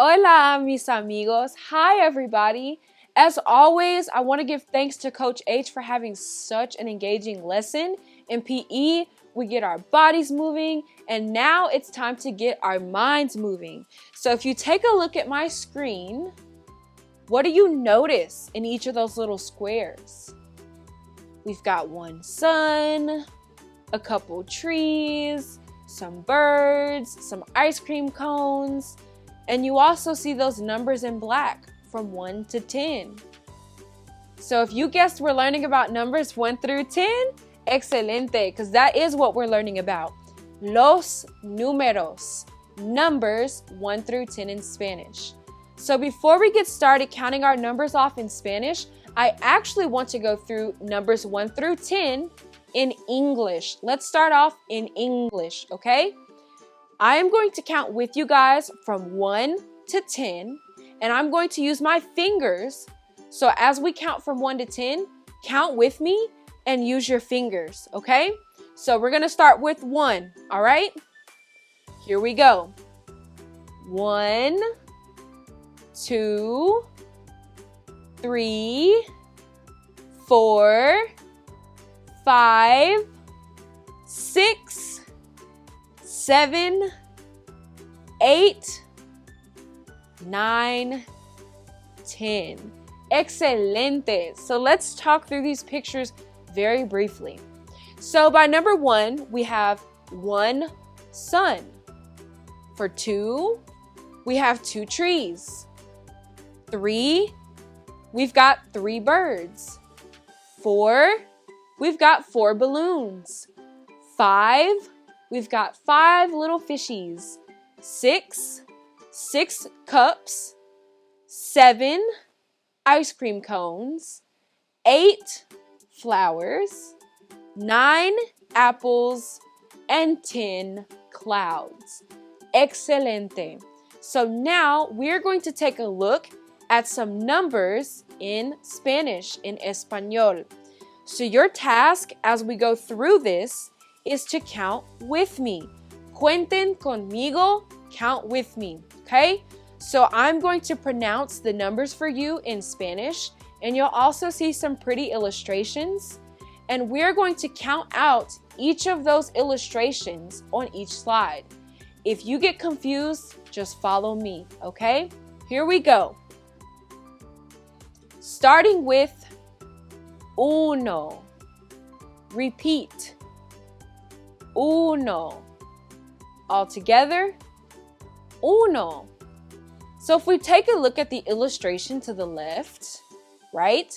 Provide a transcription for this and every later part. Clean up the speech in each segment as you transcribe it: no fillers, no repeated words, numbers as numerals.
Hola, mis amigos. Hi, everybody. As always, I want to give thanks to Coach H for having such an engaging lesson. In PE, we get our bodies moving, and now it's time to get our minds moving. So if you take a look at my screen, what do you notice in each of those little squares? We've got one sun, a couple trees, some birds, some ice cream cones, and you also see those numbers in black from 1 to 10. So if you guessed we're learning about numbers 1 through 10, excelente, because that is what we're learning about. Los números, numbers 1 through 10 in Spanish. So before we get started counting our numbers off in Spanish, I actually want to go through numbers 1 through 10 in English. Let's start off in English, okay? I am going to count with you guys from 1 to 10, and I'm going to use my fingers. So as we count from 1 to 10, count with me and use your fingers, okay? So we're gonna start with 1, all right? Here we go. 1, 2, 3, 4, 5, 6, 7, 8, 9, 10. Excelente. So let's talk through these pictures very briefly. So by number 1, we have one sun. For 2, we have 2 trees. 3, we've got 3 birds. 4, we've got 4 balloons. 5, we've got 5 little fishies. 6, 6 cups. 7, ice cream cones. 8, flowers. 9, apples. And 10, clouds. Excelente. So now we're going to take a look at some numbers in Spanish, in Español. So your task as we go through this is to count with me. Cuenten conmigo, count with me, okay? So I'm going to pronounce the numbers for you in Spanish, and you'll also see some pretty illustrations. And we're going to count out each of those illustrations on each slide. If you get confused, just follow me, okay? Here we go. Starting with uno. Repeat. Uno. All together, uno. So if we take a look at the illustration to the left, right,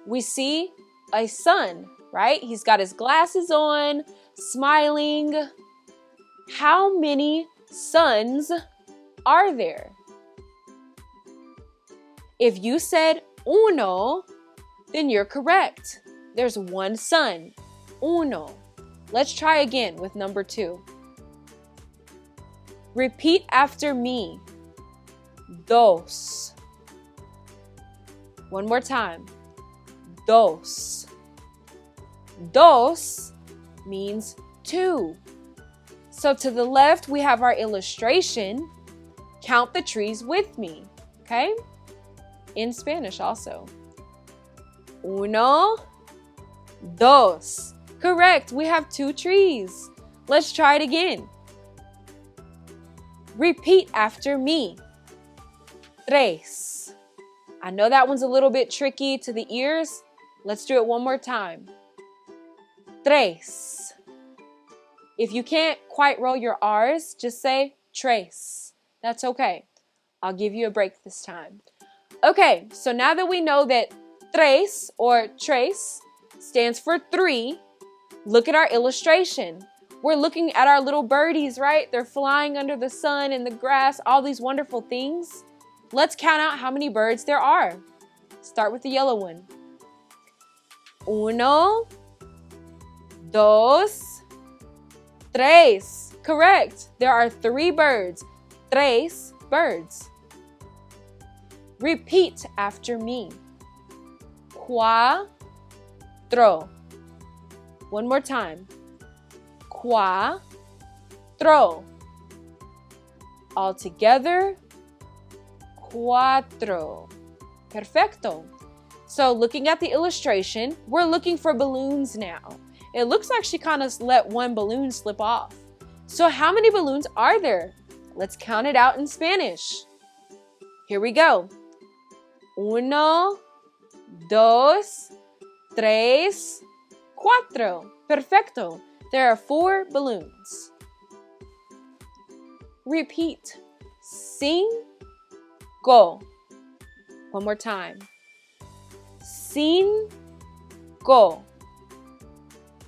we see a sun, right? He's got his glasses on, smiling. How many suns are there? If you said uno, then you're correct. There's one sun, uno. Let's try again with number 2. Repeat after me. Dos. One more time. Dos. Dos means 2. So to the left, we have our illustration. Count the trees with me, okay? In Spanish also. Uno, dos. Correct, we have 2 trees. Let's try it again. Repeat after me. Tres. I know that one's a little bit tricky to the ears. Let's do it one more time. Tres. If you can't quite roll your R's, just say tres. That's okay. I'll give you a break this time. Okay, so now that we know that tres or tres stands for 3, look at our illustration. We're looking at our little birdies, right? They're flying under the sun and the grass, all these wonderful things. Let's count out how many birds there are. Start with the yellow one. Uno, dos, tres. Correct. There are 3 birds. Tres birds. Repeat after me. Cuatro. One more time. Cuatro. All together, cuatro. Perfecto. So looking at the illustration, we're looking for balloons now. It looks like she kind of let one balloon slip off. So how many balloons are there? Let's count it out in Spanish. Here we go. Uno, dos, tres, cuatro. Perfecto. There are 4 balloons. Repeat. Cinco. One more time. Cinco.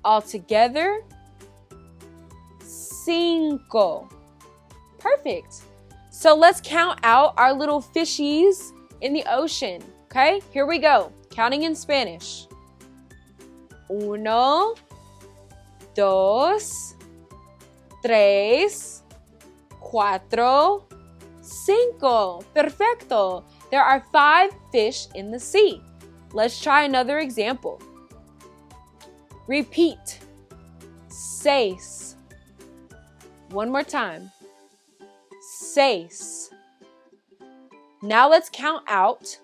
All together. Cinco. Perfect. So let's count out our little fishies in the ocean. Okay, here we go. Counting in Spanish. Uno, dos, tres, cuatro, cinco. Perfecto. There are 5 fish in the sea. Let's try another example. Repeat. Seis. One more time. Seis. Now let's count out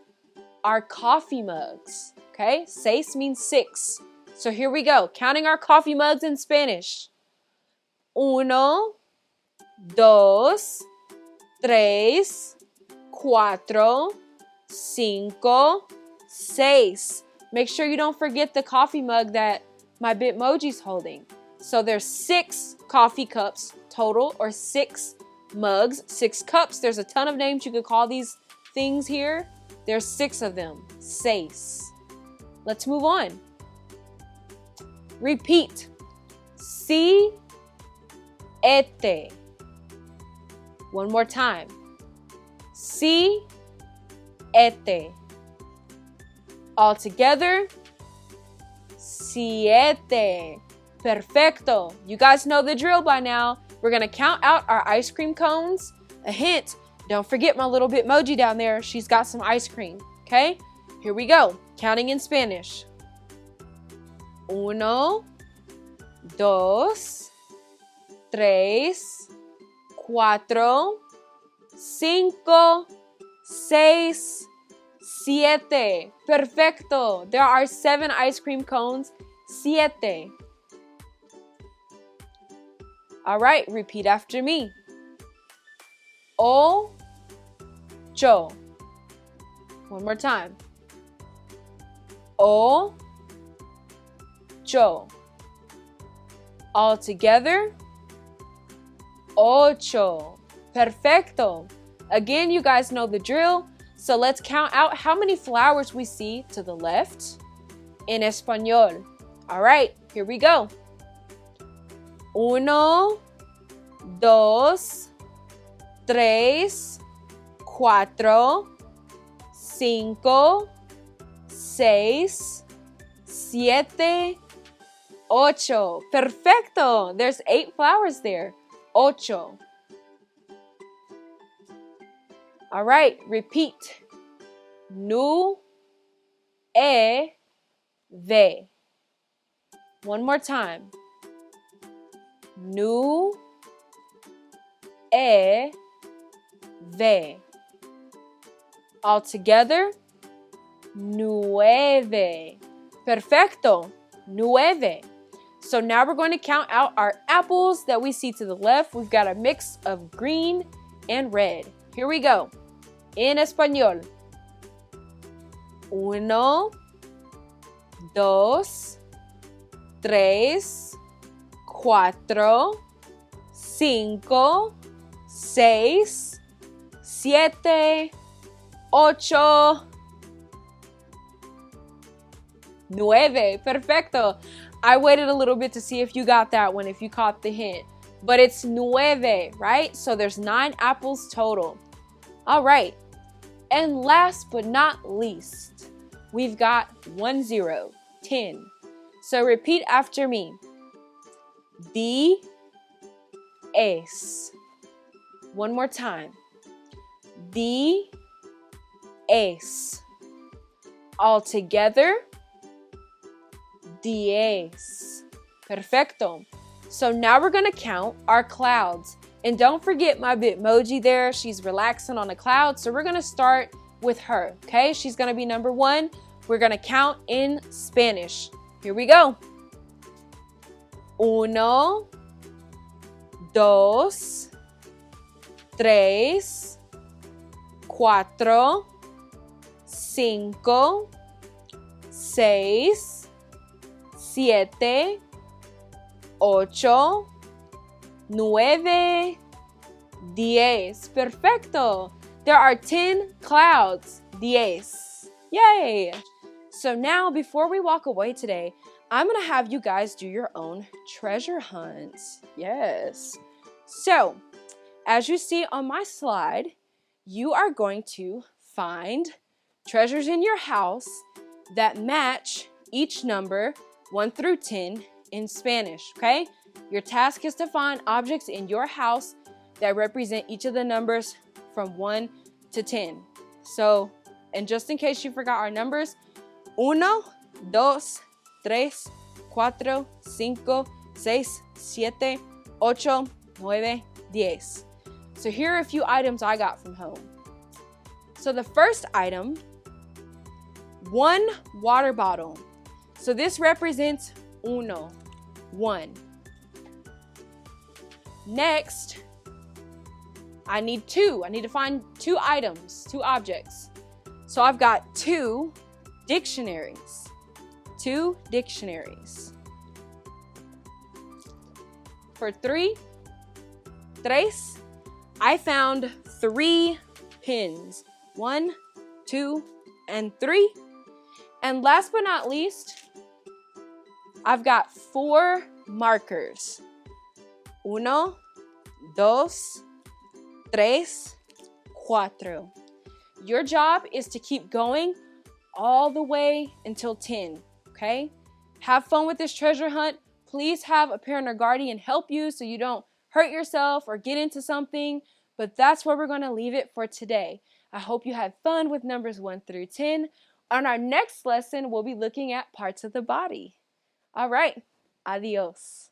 our coffee mugs. Okay, seis means 6. So here we go, counting our coffee mugs in Spanish. Uno, dos, tres, cuatro, cinco, seis. Make sure you don't forget the coffee mug that my Bitmoji's holding. So there's 6 coffee cups total, or 6 mugs, 6 cups. There's a ton of names you could call these things here. There's 6 of them. Seis. Let's move on. Repeat. Siete. One more time. Siete. All together. Siete. Perfecto. You guys know the drill by now. We're going to count out our ice cream cones. A hint, don't forget my little Bitmoji down there. She's got some ice cream. Okay? Here we go. Counting in Spanish. Uno, dos, tres, cuatro, cinco, seis, siete. Perfecto. There are 7 ice cream cones. Siete. All right, repeat after me. Ocho. One more time. Ocho. All together. Ocho. Perfecto. Again, you guys know the drill. So let's count out how many flowers we see to the left in Español. All right, here we go. Uno, dos, tres, cuatro, cinco, seis, siete, ocho. Perfecto. There's 8 flowers there. Ocho. All right, repeat. Nueve. One more time. Nueve. All together. Nueve. Perfecto. Nueve. So now we're going to count out our apples that we see to the left. We've got a mix of green and red. Here we go. En español. Uno, dos, tres, cuatro, cinco, seis, siete, ocho, nueve. Perfecto. I waited a little bit to see if you got that one, if you caught the hint. But it's nueve, right? So there's 9 apples total. All right. And last but not least, we've got 10, 10. So repeat after me. 10. One more time. 10. All together. 10. Perfecto. So now we're going to count our clouds. And don't forget my Bitmoji there. She's relaxing on a cloud. So we're going to start with her, okay? She's going to be number 1. We're going to count in Spanish. Here we go. 1, 2, 3, 4, 5, 6, 7, 8, 9, 10. Perfecto. There are 10 clouds. 10. Yay. So now, before we walk away today, I'm going to have you guys do your own treasure hunt. Yes. So, as you see on my slide, you are going to find treasures in your house that match each number 1 through 10 in Spanish, okay? Your task is to find objects in your house that represent each of the numbers from 1 to 10. So, and just in case you forgot our numbers, 1, 2, 3, 4, 5, 6, 7, 8, 9, 10. So here are a few items I got from home. So the first item, 1 water bottle. So this represents 1. Next, I need 2. I need to find 2 items, 2 objects. So I've got 2 dictionaries. 2 dictionaries. For 3, I found 3 pins. 1, 2, and 3. And last but not least, I've got 4 markers. 1, 2, 3, 4. Your job is to keep going all the way until 10, okay? Have fun with this treasure hunt. Please have a parent or guardian help you so you don't hurt yourself or get into something. But that's where we're going to leave it for today. I hope you had fun with numbers 1 through 10. On our next lesson, we'll be looking at parts of the body. All right. Adios.